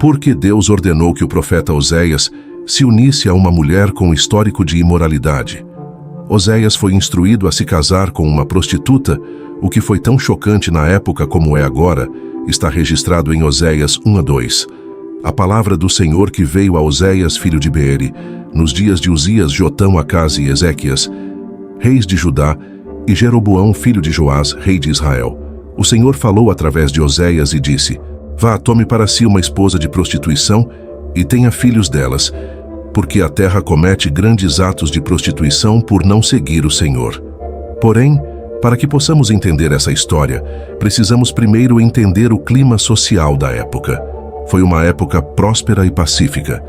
Porque Deus ordenou que o profeta Oséias se unisse a uma mulher com histórico de imoralidade. Oséias foi instruído a se casar com uma prostituta, o que foi tão chocante na época como é agora, está registrado em Oséias 1:2. A palavra do Senhor que veio a Oséias, filho de Beeri, nos dias de Uzias, Jotão, Acás e Ezequias, reis de Judá, e Jeroboão, filho de Joás, rei de Israel. O Senhor falou através de Oséias e disse: Vá, tome para si uma esposa de prostituição e tenha filhos delas, porque a terra comete grandes atos de prostituição por não seguir o Senhor. Porém, para que possamos entender essa história, precisamos primeiro entender o clima social da época. Foi uma época próspera e pacífica.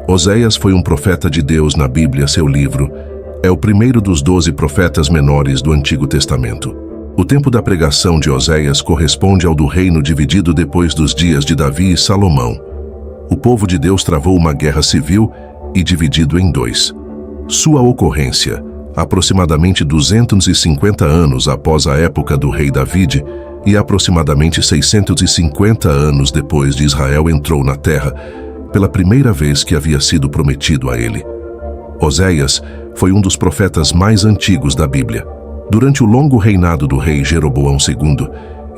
Oséias foi um profeta de Deus na Bíblia, seu livro. É o primeiro dos 12 profetas menores do Antigo Testamento. O tempo da pregação de Oséias corresponde ao do reino dividido depois dos dias de Davi e Salomão. O povo de Deus travou uma guerra civil e dividido em dois. Sua ocorrência, aproximadamente 250 anos após a época do rei David e aproximadamente 650 anos depois de Israel entrou na terra, pela primeira vez que havia sido prometido a ele. Oséias foi um dos profetas mais antigos da Bíblia. Durante o longo reinado do rei Jeroboão II,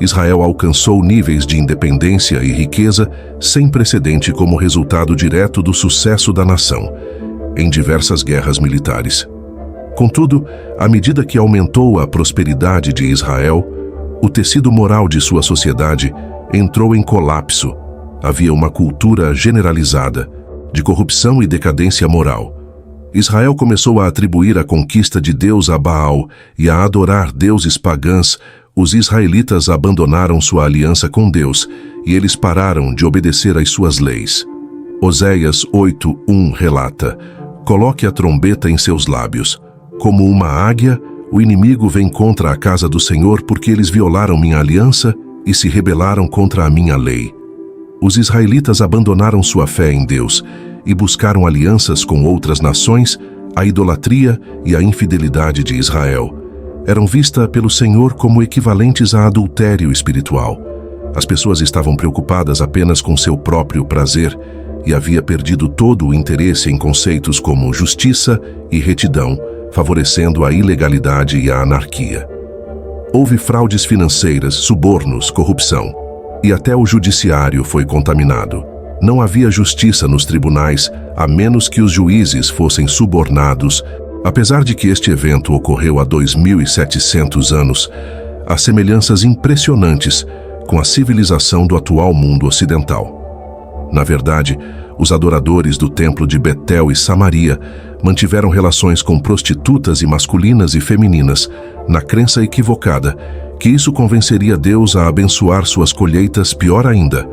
Israel alcançou níveis de independência e riqueza sem precedente como resultado direto do sucesso da nação, em diversas guerras militares. Contudo, à medida que aumentou a prosperidade de Israel, o tecido moral de sua sociedade entrou em colapso. Havia uma cultura generalizada de corrupção e decadência moral. Israel começou a atribuir a conquista de Deus a Baal e a adorar deuses pagãs. Os israelitas abandonaram sua aliança com Deus e eles pararam de obedecer às suas leis. Oséias 8:1 relata: Coloque a trombeta em seus lábios. Como uma águia, o inimigo vem contra a casa do Senhor porque eles violaram minha aliança e se rebelaram contra a minha lei. Os israelitas abandonaram sua fé em Deus e buscaram alianças com outras nações. A idolatria e a infidelidade de Israel eram vistas pelo Senhor como equivalentes a adultério espiritual. As pessoas estavam preocupadas apenas com seu próprio prazer e havia perdido todo o interesse em conceitos como justiça e retidão, favorecendo a ilegalidade e a anarquia. Houve fraudes financeiras, subornos, corrupção, e até o judiciário foi contaminado. Não havia justiça nos tribunais, a menos que os juízes fossem subornados. Apesar de que este evento ocorreu há 2.700 anos, há semelhanças impressionantes com a civilização do atual mundo ocidental. Na verdade, os adoradores do templo de Betel e Samaria mantiveram relações com prostitutas e masculinas e femininas, na crença equivocada que isso convenceria Deus a abençoar suas colheitas. Pior ainda,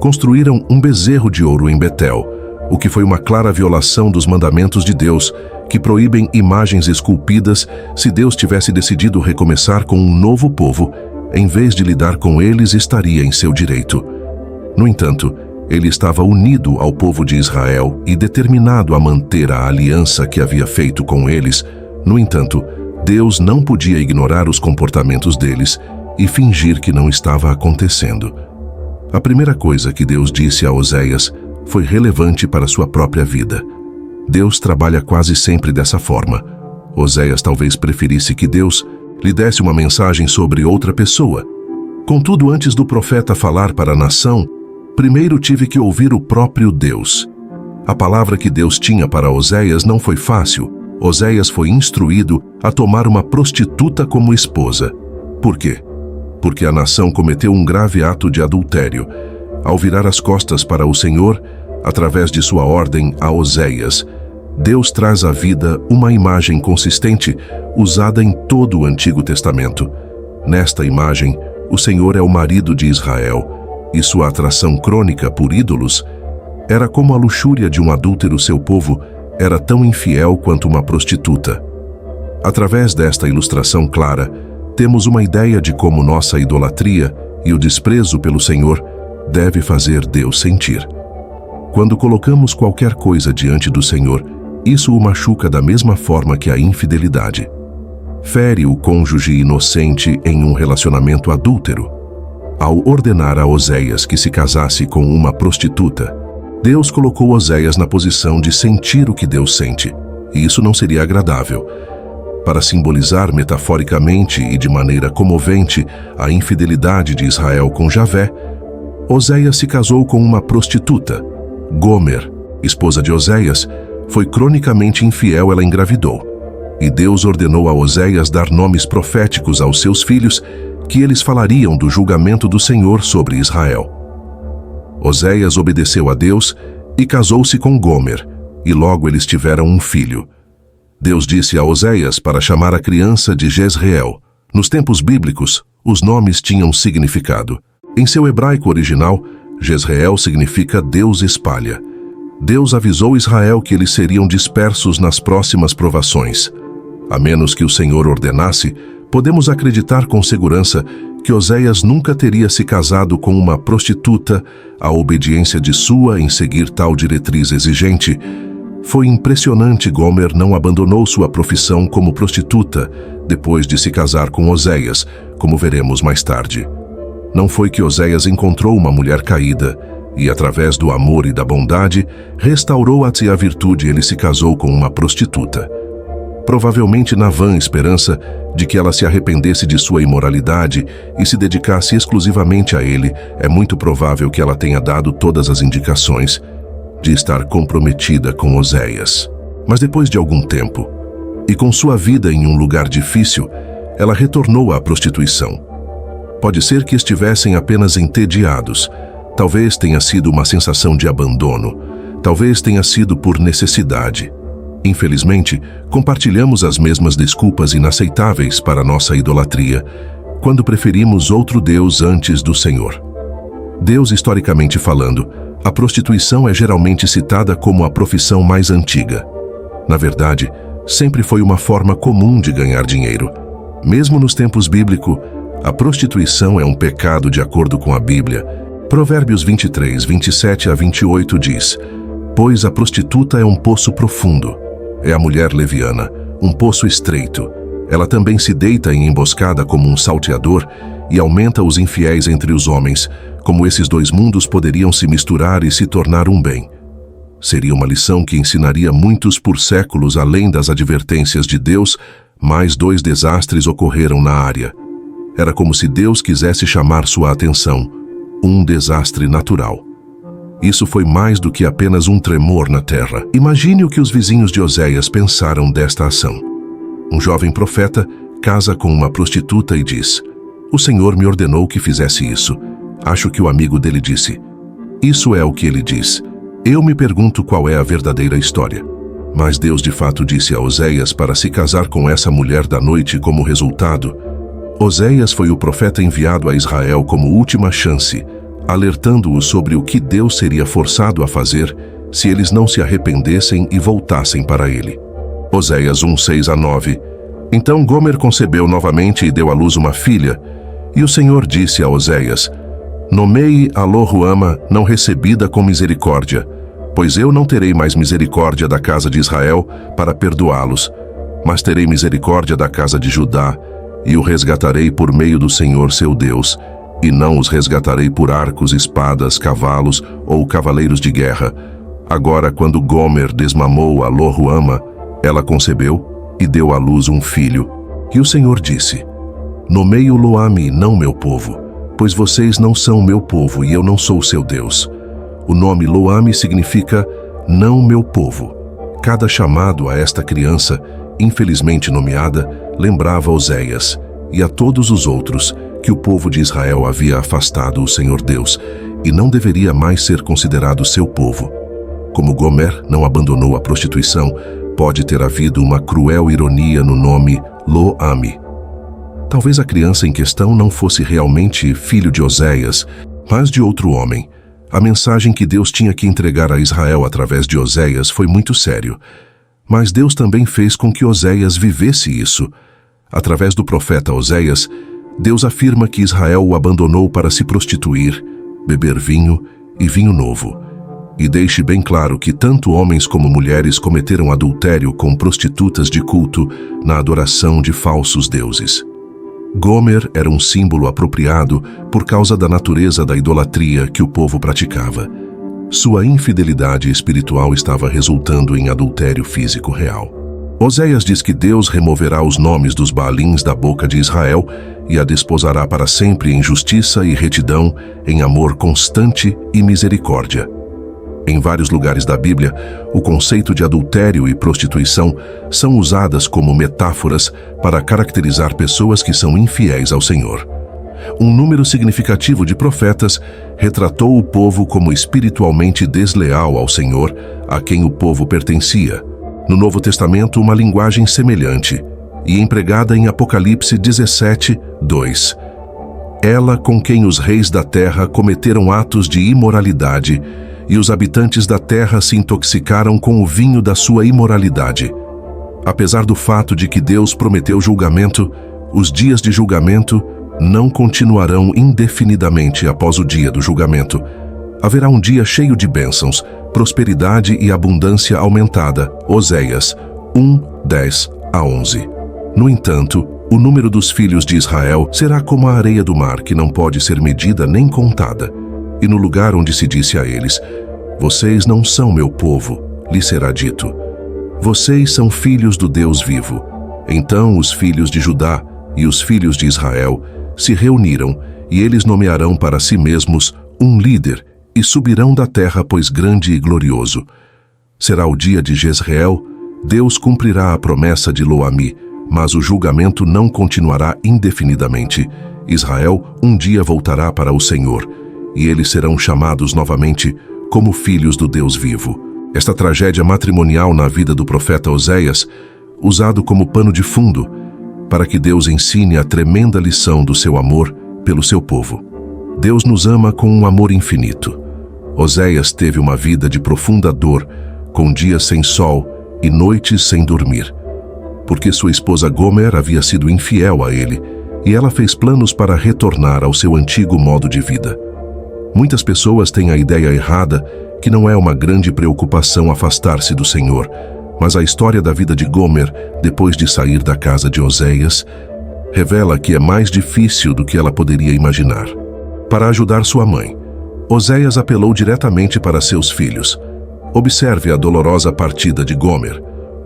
construíram um bezerro de ouro em Betel, o que foi uma clara violação dos mandamentos de Deus, que proíbem imagens esculpidas. Se Deus tivesse decidido recomeçar com um novo povo, em vez de lidar com eles, estaria em seu direito. No entanto, ele estava unido ao povo de Israel e determinado a manter a aliança que havia feito com eles. No entanto, Deus não podia ignorar os comportamentos deles e fingir que não estava acontecendo. A primeira coisa que Deus disse a Oséias foi relevante para sua própria vida. Deus trabalha quase sempre dessa forma. Oséias talvez preferisse que Deus lhe desse uma mensagem sobre outra pessoa. Contudo, antes do profeta falar para a nação, primeiro tive que ouvir o próprio Deus. A palavra que Deus tinha para Oséias não foi fácil. Oséias foi instruído a tomar uma prostituta como esposa. Por quê? Porque a nação cometeu um grave ato de adultério. Ao virar as costas para o Senhor, através de sua ordem a Oséias, Deus traz à vida uma imagem consistente usada em todo o Antigo Testamento. Nesta imagem, o Senhor é o marido de Israel, e sua atração crônica por ídolos era como a luxúria de um adúltero. Seu povo era tão infiel quanto uma prostituta. Através desta ilustração clara, temos uma ideia de como nossa idolatria e o desprezo pelo Senhor deve fazer Deus sentir. Quando colocamos qualquer coisa diante do Senhor, isso o machuca da mesma forma que a infidelidade. Fere o cônjuge inocente em um relacionamento adúltero. Ao ordenar a Oséias que se casasse com uma prostituta, Deus colocou Oséias na posição de sentir o que Deus sente, e isso não seria agradável. Para simbolizar metaforicamente e de maneira comovente a infidelidade de Israel com Javé, Oséias se casou com uma prostituta. Gomer, esposa de Oséias, foi cronicamente infiel, ela engravidou. E Deus ordenou a Oséias dar nomes proféticos aos seus filhos, que eles falariam do julgamento do Senhor sobre Israel. Oséias obedeceu a Deus e casou-se com Gomer, e logo eles tiveram um filho. Deus disse a Oséias para chamar a criança de Jezreel. Nos tempos bíblicos, os nomes tinham significado. Em seu hebraico original, Jezreel significa Deus espalha. Deus avisou Israel que eles seriam dispersos nas próximas provações. A menos que o Senhor ordenasse, podemos acreditar com segurança que Oséias nunca teria se casado com uma prostituta. A obediência de sua em seguir tal diretriz exigente foi impressionante. Gomer não abandonou sua profissão como prostituta depois de se casar com Oséias, como veremos mais tarde. Não foi que Oséias encontrou uma mulher caída e, através do amor e da bondade, restaurou-a-se a virtude. Ele se casou com uma prostituta. Provavelmente na vã esperança de que ela se arrependesse de sua imoralidade e se dedicasse exclusivamente a ele. É muito provável que ela tenha dado todas as indicações de estar comprometida com Oséias. Mas depois de algum tempo, e com sua vida em um lugar difícil, ela retornou à prostituição. Pode ser que estivessem apenas entediados. Talvez tenha sido uma sensação de abandono. Talvez tenha sido por necessidade. Infelizmente, compartilhamos as mesmas desculpas inaceitáveis para nossa idolatria, quando preferimos outro Deus antes do Senhor. Deus, historicamente falando, a prostituição é geralmente citada como a profissão mais antiga. Na verdade, sempre foi uma forma comum de ganhar dinheiro. Mesmo nos tempos bíblicos, a prostituição é um pecado de acordo com a Bíblia. Provérbios 23, 27 a 28 diz: Pois a prostituta é um poço profundo. É a mulher leviana, um poço estreito. Ela também se deita em emboscada como um salteador e aumenta os infiéis entre os homens. Como esses dois mundos poderiam se misturar e se tornar um bem. Seria uma lição que ensinaria muitos por séculos. Além das advertências de Deus, mais 2 desastres ocorreram na área. Era como se Deus quisesse chamar sua atenção. Um desastre natural. Isso foi mais do que apenas um tremor na terra. Imagine o que os vizinhos de Oséias pensaram desta ação. Um jovem profeta casa com uma prostituta e diz: O Senhor me ordenou que fizesse isso. Acho que o amigo dele disse: Isso é o que ele diz. Eu me pergunto qual é a verdadeira história. Mas Deus de fato disse a Oséias para se casar com essa mulher da noite. Como resultado, Oséias foi o profeta enviado a Israel como última chance, alertando-os sobre o que Deus seria forçado a fazer se eles não se arrependessem e voltassem para ele. Oséias 1, 6 a 9. Então Gomer concebeu novamente e deu à luz uma filha, e o Senhor disse a Oséias: Nomeie a Lo-ruama, não recebida com misericórdia, pois eu não terei mais misericórdia da casa de Israel para perdoá-los, mas terei misericórdia da casa de Judá, e o resgatarei por meio do Senhor seu Deus, e não os resgatarei por arcos, espadas, cavalos ou cavaleiros de guerra. Agora, quando Gomer desmamou a Lo-ruama, ela concebeu e deu à luz um filho. E o Senhor disse: Nomeie o Lo-ami, não meu povo, pois vocês não são meu povo e eu não sou seu Deus. O nome Lo-ami significa não meu povo. Cada chamado a esta criança, infelizmente nomeada, lembrava Oséias e a todos os outros que o povo de Israel havia afastado o Senhor Deus e não deveria mais ser considerado seu povo. Como Gomer não abandonou a prostituição, pode ter havido uma cruel ironia no nome Lo-ami. Talvez a criança em questão não fosse realmente filho de Oséias, mas de outro homem. A mensagem que Deus tinha que entregar a Israel através de Oséias foi muito sério. Mas Deus também fez com que Oséias vivesse isso. Através do profeta Oséias, Deus afirma que Israel o abandonou para se prostituir, beber vinho e vinho novo. E deixe bem claro que tanto homens como mulheres cometeram adultério com prostitutas de culto na adoração de falsos deuses. Gomer era um símbolo apropriado por causa da natureza da idolatria que o povo praticava. Sua infidelidade espiritual estava resultando em adultério físico real. Oséias diz que Deus removerá os nomes dos Baalins da boca de Israel e a desposará para sempre em justiça e retidão, em amor constante e misericórdia. Em vários lugares da Bíblia, o conceito de adultério e prostituição são usadas como metáforas para caracterizar pessoas que são infiéis ao Senhor. Um número significativo de profetas retratou o povo como espiritualmente desleal ao Senhor, a quem o povo pertencia. No Novo Testamento, uma linguagem semelhante, e empregada em Apocalipse 17, 2. Ela com quem os reis da terra cometeram atos de imoralidade, e os habitantes da terra se intoxicaram com o vinho da sua imoralidade. Apesar do fato de que Deus prometeu julgamento, os dias de julgamento não continuarão indefinidamente após o dia do julgamento. Haverá um dia cheio de bênçãos, prosperidade e abundância aumentada. Oséias 1, 10 a 11. No entanto, o número dos filhos de Israel será como a areia do mar, que não pode ser medida nem contada. E no lugar onde se disse a eles: vocês não são meu povo, lhes será dito: vocês são filhos do Deus vivo. Então os filhos de Judá e os filhos de Israel se reuniram, e eles nomearão para si mesmos um líder, e subirão da terra, pois grande e glorioso. Será o dia de Jezreel. Deus cumprirá a promessa de Lo-Ami, mas o julgamento não continuará indefinidamente. Israel um dia voltará para o Senhor, e eles serão chamados novamente como filhos do Deus vivo. Esta tragédia matrimonial na vida do profeta Oséias, usado como pano de fundo, para que Deus ensine a tremenda lição do seu amor pelo seu povo. Deus nos ama com um amor infinito. Oséias teve uma vida de profunda dor, com dias sem sol e noites sem dormir, porque sua esposa Gomer havia sido infiel a ele, e ela fez planos para retornar ao seu antigo modo de vida. Muitas pessoas têm a ideia errada que não é uma grande preocupação afastar-se do Senhor, mas a história da vida de Gomer, depois de sair da casa de Oséias, revela que é mais difícil do que ela poderia imaginar. Para ajudar sua mãe, Oséias apelou diretamente para seus filhos. Observe a dolorosa partida de Gomer.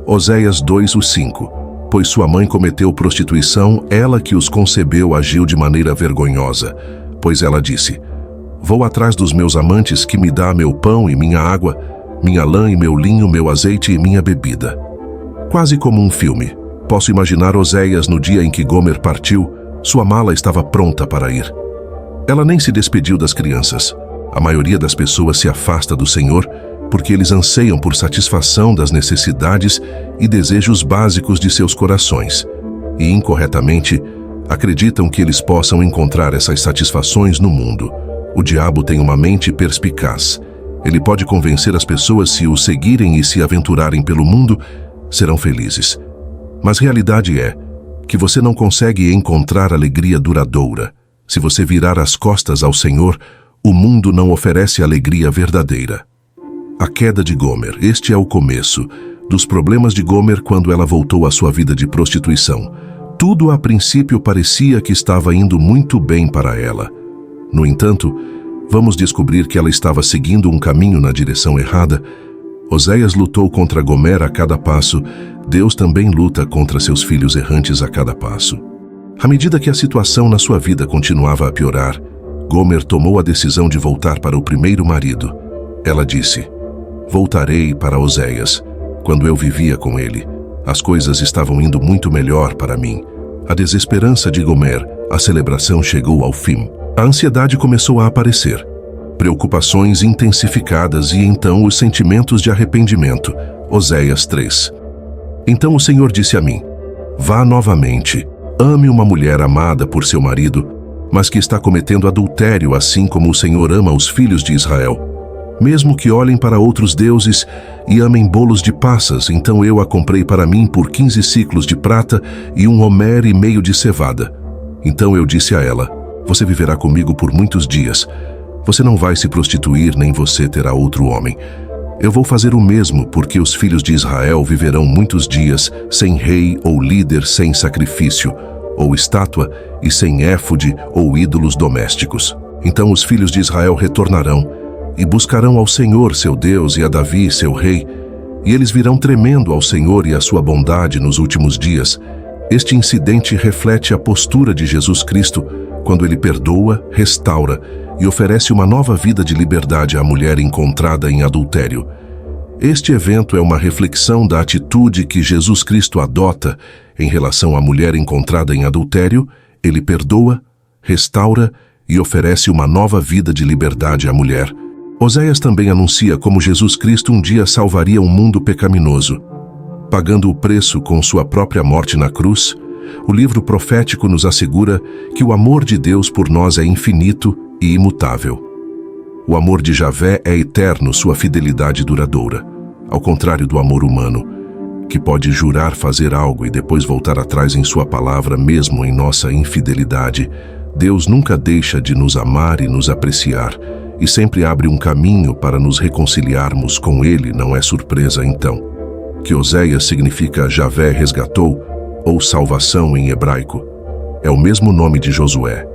Oséias 2:5. Pois sua mãe cometeu prostituição, ela que os concebeu agiu de maneira vergonhosa, pois ela disse: vou atrás dos meus amantes, que me dá meu pão e minha água, minha lã e meu linho, meu azeite e minha bebida. Quase como um filme. Posso imaginar Oséias no dia em que Gomer partiu. Sua mala estava pronta para ir. Ela nem se despediu das crianças. A maioria das pessoas se afasta do Senhor porque eles anseiam por satisfação das necessidades e desejos básicos de seus corações, e incorretamente acreditam que eles possam encontrar essas satisfações no mundo. O diabo tem uma mente perspicaz. Ele pode convencer as pessoas, se o seguirem e se aventurarem pelo mundo, serão felizes. Mas a realidade é que você não consegue encontrar alegria duradoura. Se você virar as costas ao Senhor, o mundo não oferece alegria verdadeira. A queda de Gomer. Este é o começo dos problemas de Gomer quando ela voltou à sua vida de prostituição. Tudo a princípio parecia que estava indo muito bem para ela. No entanto, vamos descobrir que ela estava seguindo um caminho na direção errada. Oséias lutou contra Gomer a cada passo. Deus também luta contra seus filhos errantes a cada passo. À medida que a situação na sua vida continuava a piorar, Gomer tomou a decisão de voltar para o primeiro marido. Ela disse: voltarei para Oséias. Quando eu vivia com ele, as coisas estavam indo muito melhor para mim. A desesperança de Gomer, a celebração chegou ao fim. A ansiedade começou a aparecer, preocupações intensificadas e então os sentimentos de arrependimento. Oséias 3. Então o Senhor disse a mim: vá novamente, ame uma mulher amada por seu marido, mas que está cometendo adultério, assim como o Senhor ama os filhos de Israel. Mesmo que olhem para outros deuses e amem bolos de passas, então eu a comprei para mim por 15 siclos de prata e 1 homer e meio de cevada. Então eu disse a ela: você viverá comigo por muitos dias. Você não vai se prostituir, nem você terá outro homem. Eu vou fazer o mesmo, porque os filhos de Israel viverão muitos dias sem rei ou líder, sem sacrifício. ou estátua, e sem éfode ou ídolos domésticos. Então os filhos de Israel retornarão e buscarão ao Senhor seu Deus e a Davi seu rei, e eles virão tremendo ao Senhor e à sua bondade nos últimos dias. Este incidente reflete a postura de Jesus Cristo quando ele perdoa, restaura e oferece uma nova vida de liberdade à mulher encontrada em adultério. Este evento é uma reflexão da atitude que Jesus Cristo adota em relação à mulher encontrada em adultério. Ele perdoa, restaura e oferece uma nova vida de liberdade à mulher. Oséias também anuncia como Jesus Cristo um dia salvaria um mundo pecaminoso. Pagando o preço com sua própria morte na cruz, o livro profético nos assegura que o amor de Deus por nós é infinito e imutável. O amor de Javé é eterno, sua fidelidade duradoura, ao contrário do amor humano, que pode jurar fazer algo e depois voltar atrás em sua palavra, mesmo em nossa infidelidade. Deus nunca deixa de nos amar e nos apreciar, e sempre abre um caminho para nos reconciliarmos com Ele. Não é surpresa, então, que Oséias significa Javé resgatou, ou salvação em hebraico. É o mesmo nome de Josué.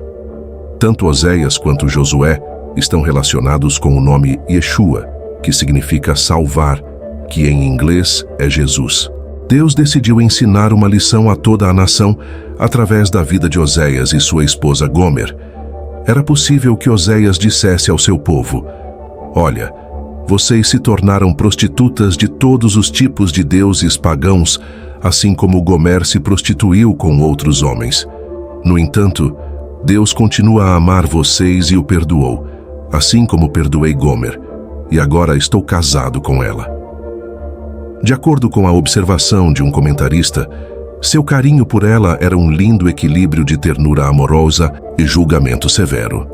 Tanto Oséias quanto Josué estão relacionados com o nome Yeshua, que significa salvar, que em inglês é Jesus. Deus decidiu ensinar uma lição a toda a nação através da vida de Oséias e sua esposa Gomer. Era possível que Oséias dissesse ao seu povo: olha, vocês se tornaram prostitutas de todos os tipos de deuses pagãos, assim como Gomer se prostituiu com outros homens. No entanto, Deus continua a amar vocês e o perdoou, assim como perdoei Gomer, e agora estou casado com ela. De acordo com a observação de um comentarista, seu carinho por ela era um lindo equilíbrio de ternura amorosa e julgamento severo.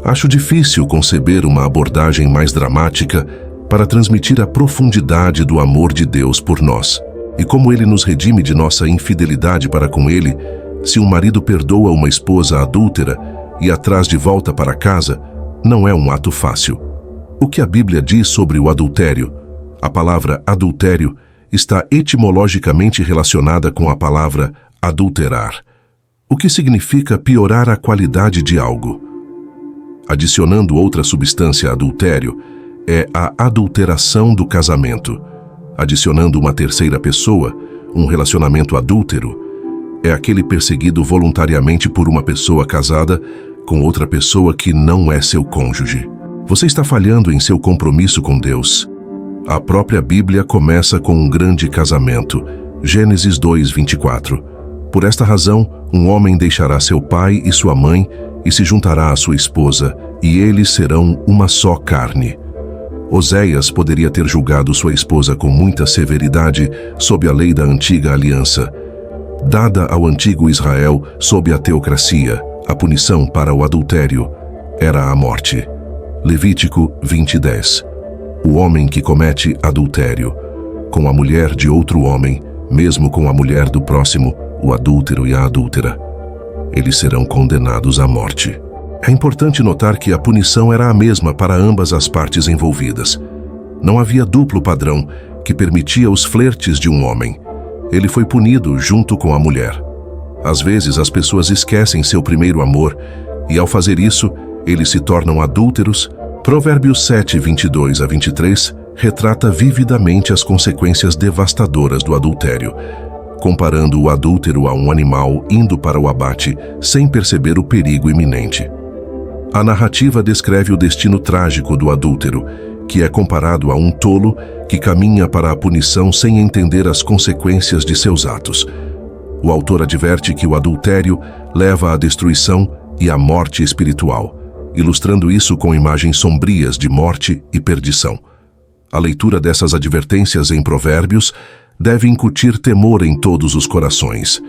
Acho difícil conceber uma abordagem mais dramática para transmitir a profundidade do amor de Deus por nós, e como Ele nos redime de nossa infidelidade para com Ele. Se um marido perdoa uma esposa adúltera e a traz de volta para casa, não é um ato fácil. O que a Bíblia diz sobre o adultério? A palavra adultério está etimologicamente relacionada com a palavra adulterar, o que significa piorar a qualidade de algo. Adicionando outra substância a adultério, é a adulteração do casamento. Adicionando uma terceira pessoa, um relacionamento adúltero, é aquele perseguido voluntariamente por uma pessoa casada com outra pessoa que não é seu cônjuge. Você está falhando em seu compromisso com Deus. A própria Bíblia começa com um grande casamento, Gênesis 2:24. Por esta razão, um homem deixará seu pai e sua mãe e se juntará à sua esposa, e eles serão uma só carne. Oséias poderia ter julgado sua esposa com muita severidade sob a lei da antiga aliança. Dada ao antigo Israel sob a teocracia, a punição para o adultério era a morte. Levítico 20:10. O homem que comete adultério com a mulher de outro homem, mesmo com a mulher do próximo, o adúltero e a adúltera, eles serão condenados à morte. É importante notar que a punição era a mesma para ambas as partes envolvidas. Não havia duplo padrão que permitia os flertes de um homem. Ele foi punido junto com a mulher. Às vezes as pessoas esquecem seu primeiro amor e, ao fazer isso, eles se tornam adúlteros. Provérbios 7:22-23 retrata vividamente as consequências devastadoras do adultério, comparando o adúltero a um animal indo para o abate sem perceber o perigo iminente. A narrativa descreve o destino trágico do adúltero, que é comparado a um tolo que caminha para a punição sem entender as consequências de seus atos. O autor adverte que o adultério leva à destruição e à morte espiritual, ilustrando isso com imagens sombrias de morte e perdição. A leitura dessas advertências em Provérbios deve incutir temor em todos os corações.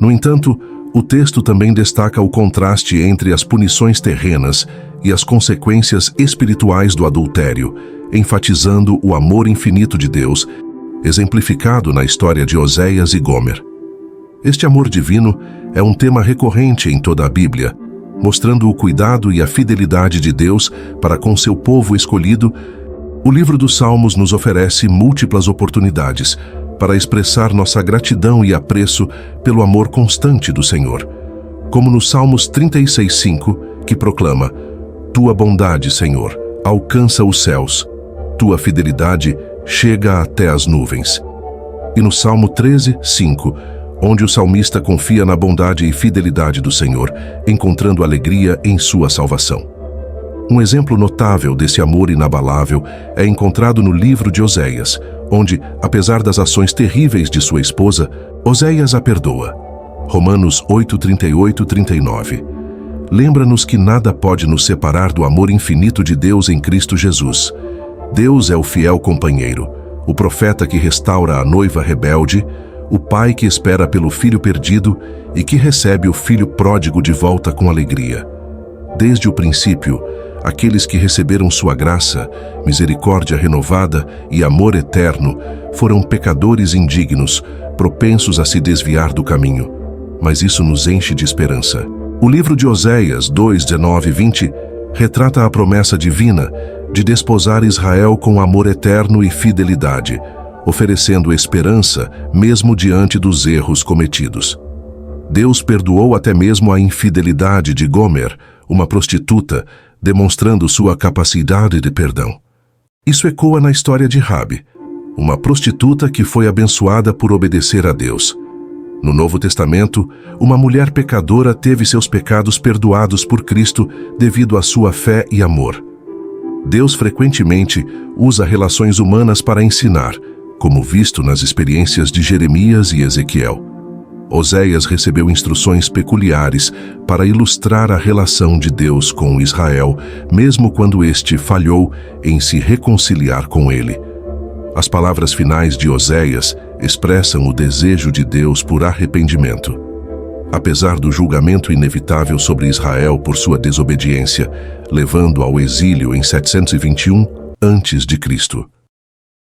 No entanto, o texto também destaca o contraste entre as punições terrenas e as consequências espirituais do adultério, enfatizando o amor infinito de Deus, exemplificado na história de Oséias e Gomer. Este amor divino é um tema recorrente em toda a Bíblia, mostrando o cuidado e a fidelidade de Deus para com seu povo escolhido. O livro dos Salmos nos oferece múltiplas oportunidades para expressar nossa gratidão e apreço pelo amor constante do Senhor. como nos Salmos 36:5, que proclama: Tua bondade, Senhor, alcança os céus, tua fidelidade chega até as nuvens. E no Salmo 13:5, onde o salmista confia na bondade e fidelidade do Senhor, encontrando alegria em sua salvação. Um exemplo notável desse amor inabalável é encontrado no livro de Oséias, onde, apesar das ações terríveis de sua esposa, Oséias a perdoa. Romanos 8:38-39. Lembra-nos que nada pode nos separar do amor infinito de Deus em Cristo Jesus. Deus é o fiel companheiro, o profeta que restaura a noiva rebelde, o pai que espera pelo filho perdido e que recebe o filho pródigo de volta com alegria. Desde o princípio, aqueles que receberam sua graça, misericórdia renovada e amor eterno foram pecadores indignos, propensos a se desviar do caminho. Mas isso nos enche de esperança. O livro de Oséias 2:19-20 retrata a promessa divina de desposar Israel com amor eterno e fidelidade, oferecendo esperança mesmo diante dos erros cometidos. Deus perdoou até mesmo a infidelidade de Gomer, uma prostituta, demonstrando sua capacidade de perdão. Isso ecoa na história de Rabi, uma prostituta que foi abençoada por obedecer a Deus. No Novo Testamento, uma mulher pecadora teve seus pecados perdoados por Cristo devido à sua fé e amor. Deus frequentemente usa relações humanas para ensinar, como visto nas experiências de Jeremias e Ezequiel. Oséias recebeu instruções peculiares para ilustrar a relação de Deus com Israel, mesmo quando este falhou em se reconciliar com ele. As palavras finais de Oséias expressam o desejo de Deus por arrependimento. Apesar do julgamento inevitável sobre Israel por sua desobediência, levando ao exílio em 721 a.C.,